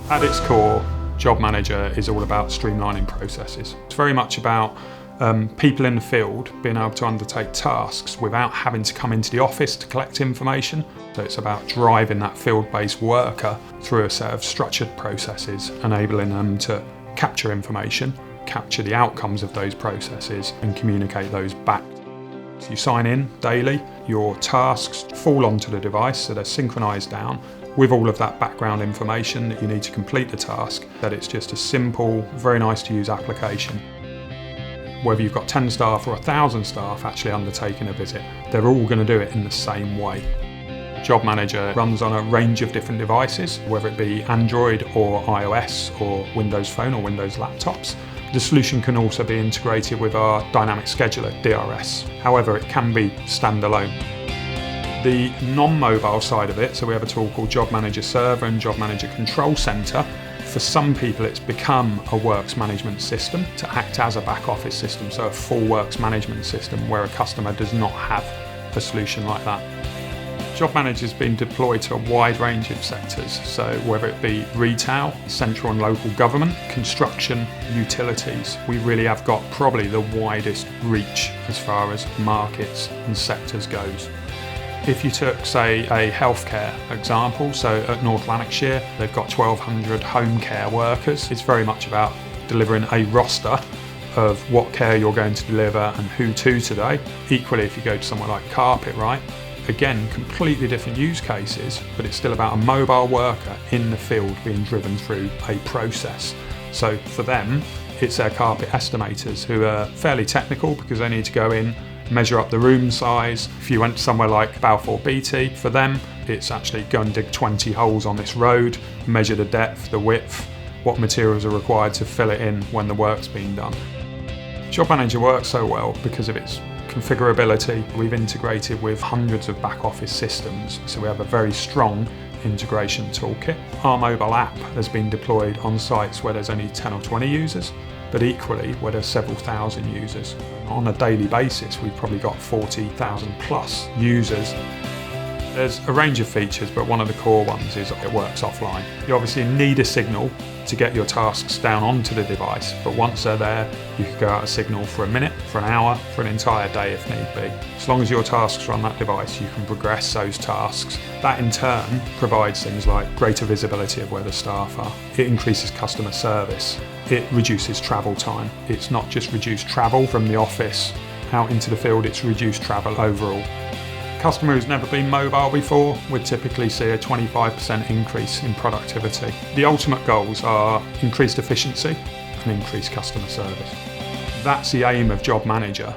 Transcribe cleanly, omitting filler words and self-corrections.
At its core, Job Manager is all about streamlining processes. It's very much about people in the field being able to undertake tasks without having to come into the office to collect information. So it's about driving that field-based worker through a set of structured processes, enabling them to capture information, capture the outcomes of those processes and communicate those back. So you sign in daily, your tasks fall onto the device, so they're synchronised down with all of that background information that you need to complete the task, that it's just a simple, very nice to use application. Whether you've got 10 staff or 1,000 staff actually undertaking a visit, they're all going to do it in the same way. Job Manager runs on a range of different devices, whether it be Android or iOS or Windows Phone or Windows laptops. The solution can also be integrated with our Dynamic Scheduler, DRS. However, it can be standalone. The non-mobile side of it, so we have a tool called Job Manager Server and Job Manager Control Center. For some people, it's become a works management system to act as a back office system, so a full works management system where a customer does not have a solution like that. Job Manager has been deployed to a wide range of sectors, so whether it be retail, central and local government, construction, utilities, we really have got probably the widest reach as far as markets and sectors goes. If you took, say, a healthcare example, so at North Lanarkshire, they've got 1,200 home care workers. It's very much about delivering a roster of what care you're going to deliver and who to today. Equally, if you go to somewhere like Carpetright, again, completely different use cases, but it's still about a mobile worker in the field being driven through a process. So for them, it's their carpet estimators who are fairly technical because they need to go in, measure up the room size. If you went somewhere like Balfour Beatty, for them, it's actually go and dig 20 holes on this road, measure the depth, the width, what materials are required to fill it in when the work's been done. Job Manager works so well because of its configurability. We've integrated with hundreds of back office systems, so we have a very strong integration toolkit. Our mobile app has been deployed on sites where there's only 10 or 20 users, but equally where there's several thousand users. On a daily basis, we've probably got 40,000 plus users. There's a range of features, but one of the core ones is it works offline. You obviously need a signal to get your tasks down onto the device, but once they're there, you can go out a signal for a minute, for an hour, for an entire day if need be. As long as your tasks are on that device, you can progress those tasks. That in turn provides things like greater visibility of where the staff are. It increases customer service. It reduces travel time. It's not just reduced travel from the office out into the field, it's reduced travel overall. Customer who's never been mobile before would typically see a 25% increase in productivity. The ultimate goals are increased efficiency and increased customer service. That's the aim of Job Manager.